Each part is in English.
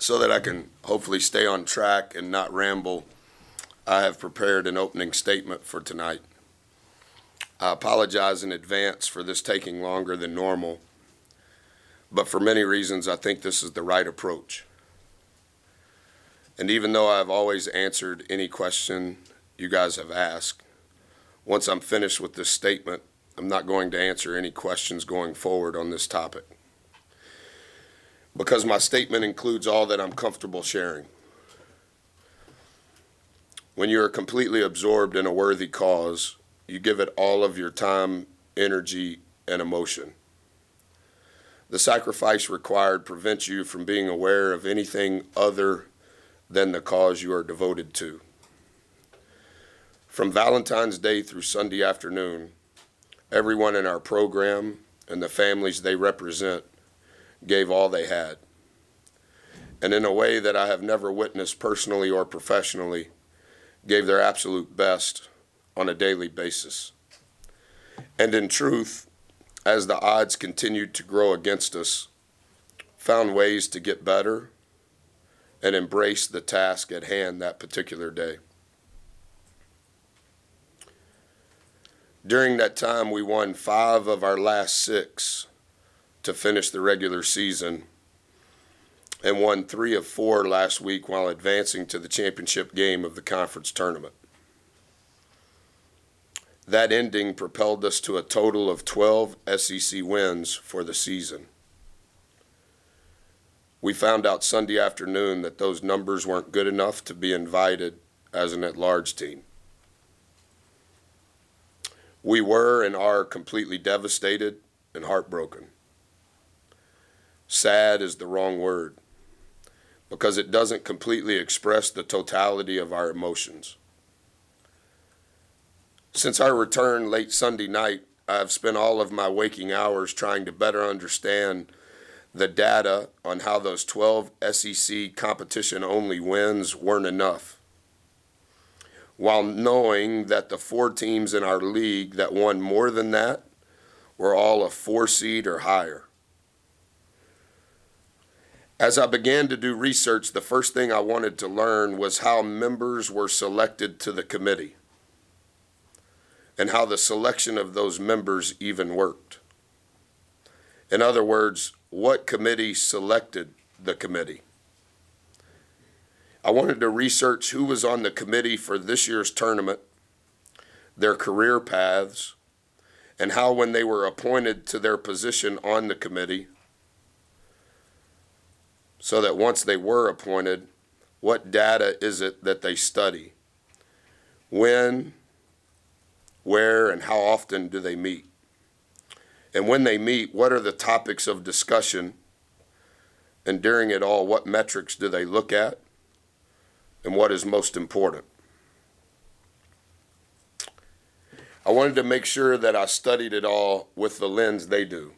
So that I can hopefully stay on track and not ramble, I have prepared an opening statement for tonight. I apologize in advance for this taking longer than normal, but for many reasons I think this is the right approach. And even though I've always answered any question you guys have asked, once I'm finished with this statement, I'm not going to answer any questions going forward on this topic, because my statement includes all that I'm comfortable sharing. When you are completely absorbed in a worthy cause, you give it all of your time, energy, and emotion. The sacrifice required prevents you from being aware of anything other than the cause you are devoted to. From Valentine's Day through Sunday afternoon, everyone in our program and the families they represent gave all they had. And in a way that I have never witnessed personally or professionally, gave their absolute best on a daily basis. And in truth, as the odds continued to grow against us, found ways to get better and embrace the task at hand that particular day. During that time, we won 5 of our last 6 to finish the regular season, and won 3 of 4 last week while advancing to the championship game of the conference tournament. That ending propelled us to a total of 12 SEC wins for the season. We found out Sunday afternoon that those numbers weren't good enough to be invited as an at-large team. We were and are completely devastated and heartbroken. Sad is the wrong word, because it doesn't completely express the totality of our emotions. Since our return late Sunday night, I have spent all of my waking hours trying to better understand the data on how those 12 SEC competition-only wins weren't enough, while knowing that the 4 teams in our league that won more than that were all a 4 seed or higher. As I began to do research, the first thing I wanted to learn was how members were selected to the committee and how the selection of those members even worked. In other words, what committee selected the committee? I wanted to research who was on the committee for this year's tournament, their career paths, and how when they were appointed to their position on the committee, so that once they were appointed, what data is it that they study? When, where, and how often do they meet? And when they meet, what are the topics of discussion? And during it all, what metrics do they look at? And what is most important? I wanted to make sure that I studied it all with the lens they do,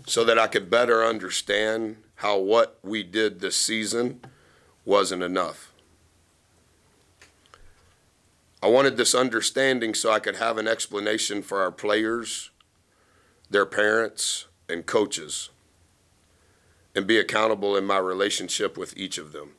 so that I could better understand how what we did this season wasn't enough. I wanted this understanding so I could have an explanation for our players, their parents, and coaches, and be accountable in my relationship with each of them.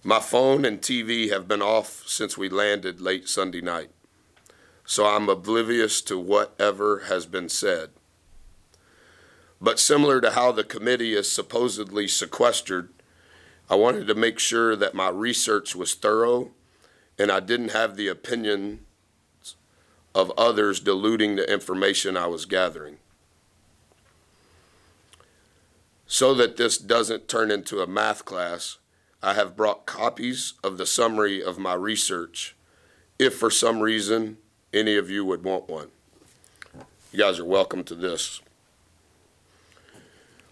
My phone and TV have been off since we landed late Sunday night, so I'm oblivious to whatever has been said. But similar to how the committee is supposedly sequestered, I wanted to make sure that my research was thorough and I didn't have the opinions of others diluting the information I was gathering. So that this doesn't turn into a math class, I have brought copies of the summary of my research, if for some reason any of you would want one. You guys are welcome to this.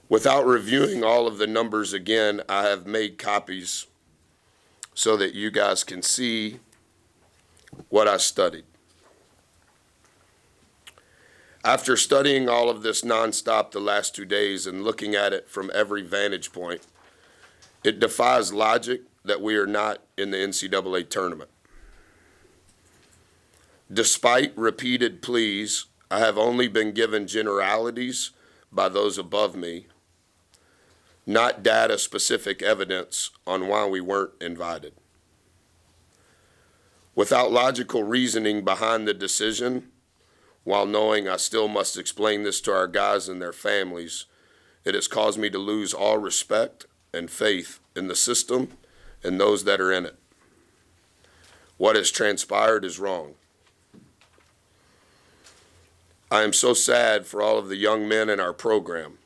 Without reviewing all of the numbers again, I have made copies so that you guys can see what I studied. After studying all of this nonstop the last 2 days and looking at it from every vantage point, it defies logic that we are not in the NCAA tournament. Despite repeated pleas, I have only been given generalities by those above me not data-specific evidence on why we weren't invited. Without logical reasoning behind the decision, while knowing I still must explain this to our guys and their families, it has caused me to lose all respect and faith in the system and those that are in it. What has transpired is wrong. I am so sad for all of the young men in our program,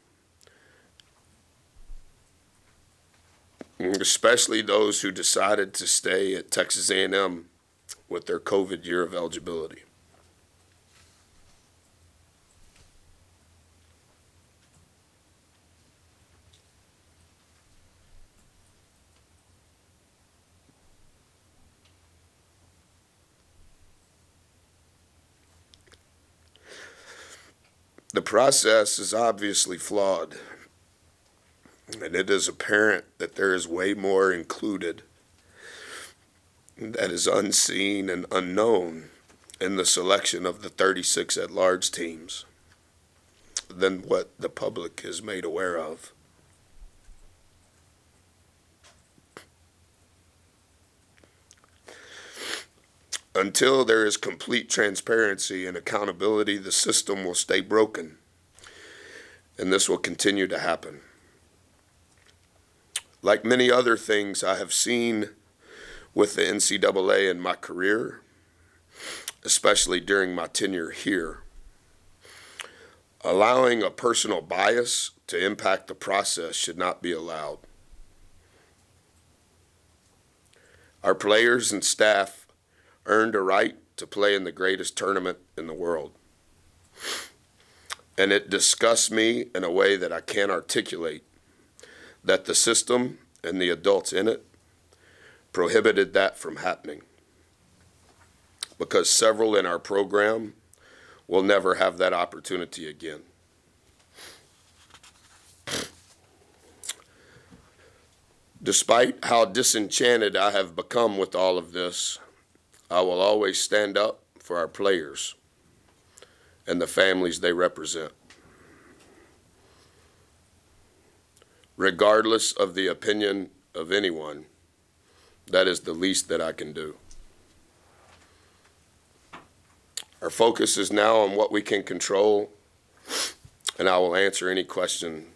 especially those who decided to stay at Texas A&M with their COVID year of eligibility. The process is obviously flawed, and it is apparent that there is way more included that is unseen and unknown in the selection of the 36 at-large teams than what the public is made aware of. Until there is complete transparency and accountability, the system will stay broken, and this will continue to happen. Like many other things I have seen with the NCAA in my career, especially during my tenure here, allowing a personal bias to impact the process should not be allowed. Our players and staff earned a right to play in the greatest tournament in the world. And it disgusts me in a way that I can't articulate that the system and the adults in it prohibited that from happening, because several in our program will never have that opportunity again. Despite how disenchanted I have become with all of this, I will always stand up for our players and the families they represent. Regardless of the opinion of anyone, that is the least that I can do. Our focus is now on what we can control, and I will answer any questions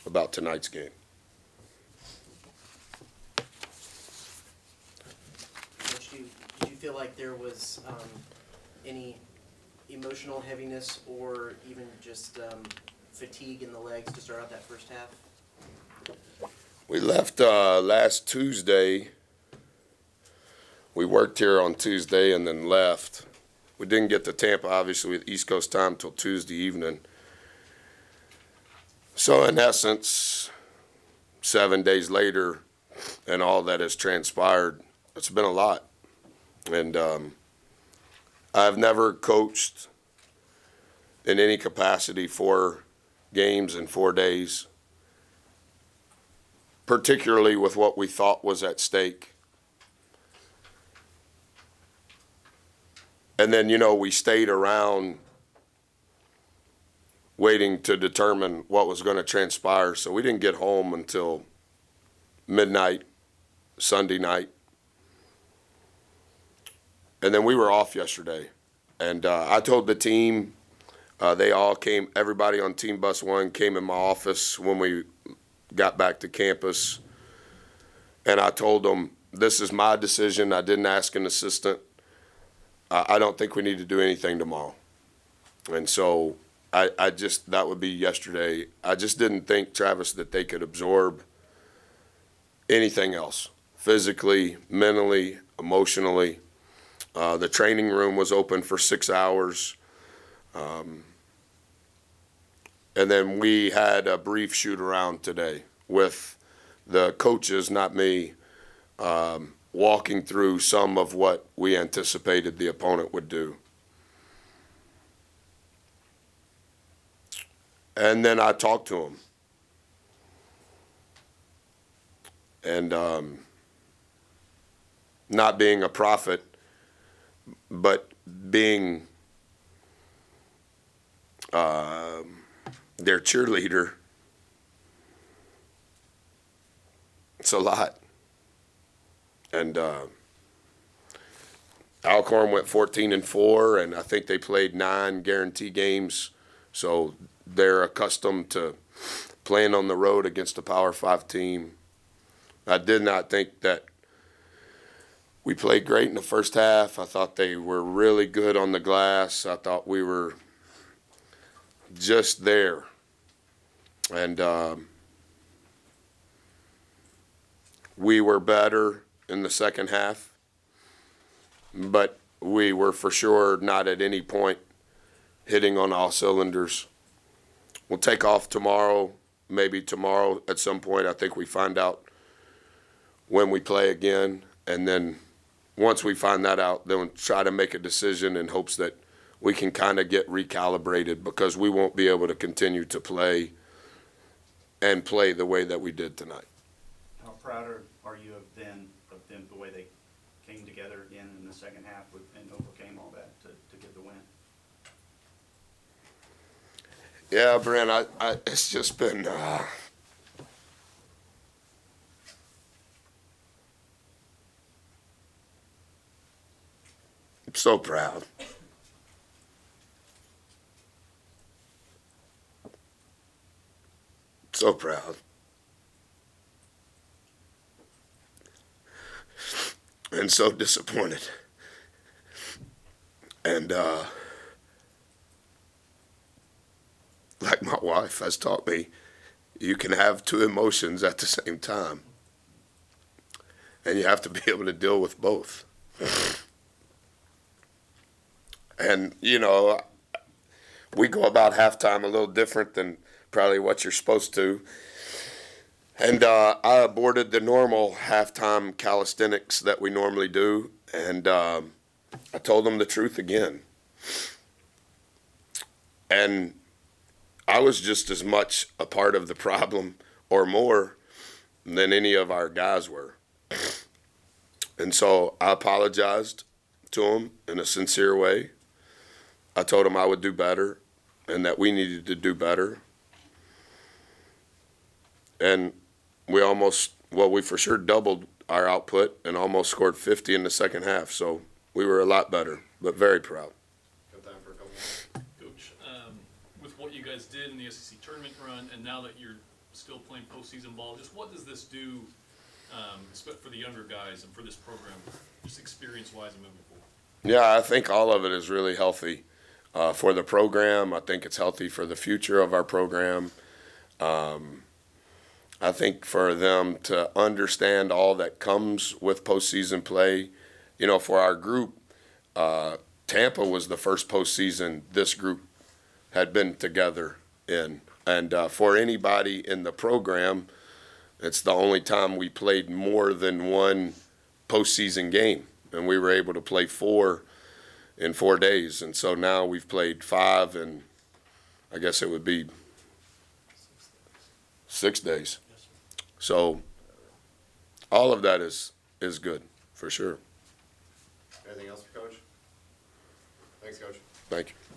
about tonight's game. Did you feel like there was any emotional heaviness or even just fatigue in the legs to start out that first half? We left last Tuesday. We worked here on Tuesday and then left. We didn't get to Tampa, obviously, with East Coast time until Tuesday evening. So in essence, 7 days later, and all that has transpired, it's been a lot. And I've never coached in any capacity 4 games in 4 days, particularly with what we thought was at stake. And then, we stayed around waiting to determine what was going to transpire. So we didn't get home until midnight, Sunday night. And then we were off yesterday. And I told the team, they all came, everybody on Team Bus 1 came in my office when we got back to campus. And I told them, this is my decision. I didn't ask an assistant. I don't think we need to do anything tomorrow. And so I just, that would be yesterday. I just didn't think, Travis, that they could absorb anything else, physically, mentally, emotionally. The training room was open for 6 hours. And then we had a brief shoot around today with the coaches, not me, walking through some of what we anticipated the opponent would do. And then I talked to him. And not being a prophet, but being their cheerleader, It's a lot. And Alcorn went 14-4, and I think they played 9 guarantee games. So they're accustomed to playing on the road against a Power 5 team. I did not think that we played great in the first half. I thought they were really good on the glass. I thought we were just there. And we were better in the second half, but we were for sure not at any point hitting on all cylinders. We'll take off tomorrow, maybe tomorrow at some point. I think we find out when we play again, and then once we find that out, then we'll try to make a decision in hopes that we can kind of get recalibrated, because we won't be able to continue to play the way that we did tonight. How proud are you of them, the way they came together again in the second half and overcame all that to get the win? Yeah, Brent, it's just been I'm so proud. So proud. And so disappointed. And like my wife has taught me, you can have 2 emotions at the same time. And you have to be able to deal with both. And, you know, we go about halftime a little different than probably what you're supposed to. And I aborted the normal halftime calisthenics that we normally do. And I told them the truth again. And I was just as much a part of the problem or more than any of our guys were. And so I apologized to them in a sincere way. I told them I would do better and that we needed to do better. And we for sure doubled our output and almost scored 50 in the second half. So we were a lot better, but very proud. Got time for a couple more. Coach, with what you guys did in the SEC tournament run, and now that you're still playing postseason ball, just what does this do for the younger guys and for this program, just experience-wise and moving forward? Yeah, I think all of it is really healthy for the program. I think it's healthy for the future of our program. I think for them to understand all that comes with postseason play. You know, for our group, Tampa was the first postseason this group had been together in. And for anybody in the program, it's the only time we played more than one postseason game. And we were able to play 4 in 4 days. And so now we've played 5 in, I guess it would be 6 days. So all of that is good, for sure. Anything else for Coach? Thanks, Coach. Thank you.